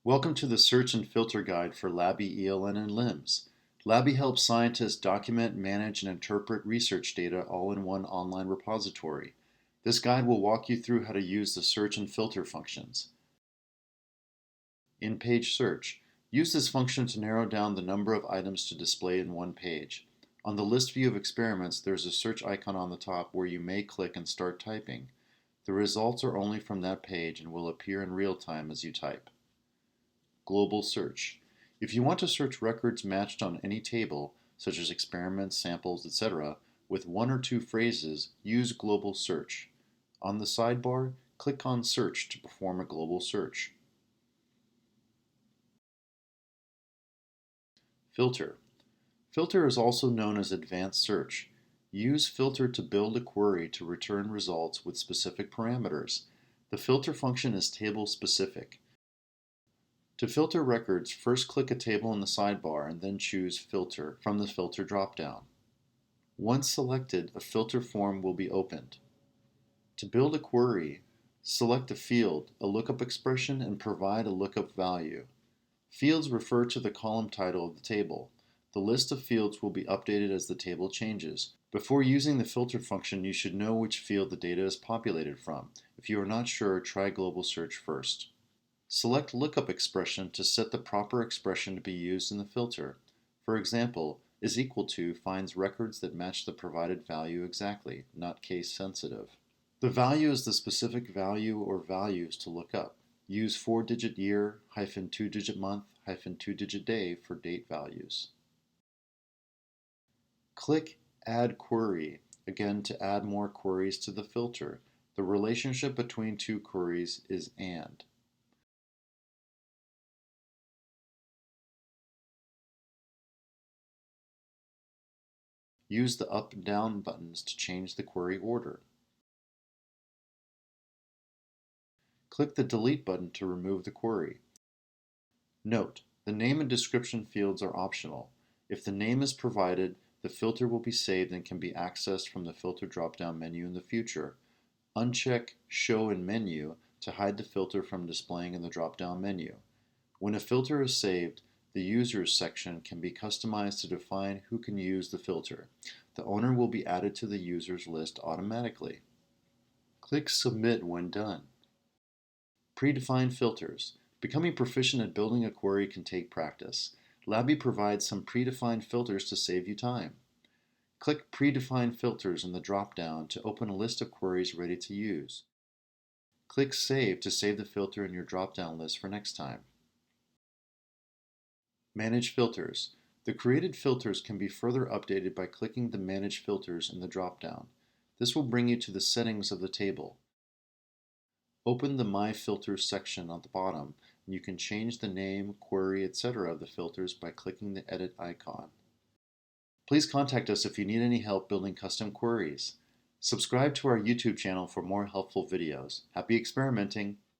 Welcome to the Search and Filter Guide for Labii ELN and LIMS. Labii helps scientists document, manage, and interpret research data all in one online repository. This guide will walk you through how to use the search and filter functions. In-page search. Use this function to narrow down the number of items to display in one page. On the list view of experiments, there's a search icon on the top where you may click and start typing. The results are only from that page and will appear in real time as you type. Global search. If you want to search records matched on any table, such as experiments, samples, etc., with one or two phrases, use global search. On the sidebar, click on Search to perform a global search. Filter. Filter is also known as advanced search. Use filter to build a query to return results with specific parameters. The filter function is table specific. To filter records, first click a table in the sidebar and then choose Filter from the Filter dropdown. Once selected, a filter form will be opened. To build a query, select a field, a lookup expression, and provide a lookup value. Fields refer to the column title of the table. The list of fields will be updated as the table changes. Before using the filter function, you should know which field the data is populated from. If you are not sure, try global search first. Select lookup expression to set the proper expression to be used in the filter. For example, is equal to finds records that match the provided value exactly, not case sensitive. The value is the specific value or values to look up. Use 4-digit year, 2-digit month, 2-digit day for date values. Click Add Query, again to add more queries to the filter. The relationship between two queries is AND. Use the up and down buttons to change the query order. Click the Delete button to remove the query. Note, the name and description fields are optional. If the name is provided, the filter will be saved and can be accessed from the Filter drop-down menu in the future. Uncheck Show in Menu to hide the filter from displaying in the drop-down menu. When a filter is saved, the Users section can be customized to define who can use the filter. The owner will be added to the users list automatically. Click Submit when done. Predefined Filters. Becoming proficient at building a query can take practice. Labii provides some predefined filters to save you time. Click Predefined Filters in the drop-down to open a list of queries ready to use. Click Save to save the filter in your drop-down list for next time. Manage Filters. The created filters can be further updated by clicking the Manage Filters in the drop-down. This will bring you to the settings of the table. Open the My Filters section at the bottom, and you can change the name, query, etc. of the filters by clicking the Edit icon. Please contact us if you need any help building custom queries. Subscribe to our YouTube channel for more helpful videos. Happy experimenting!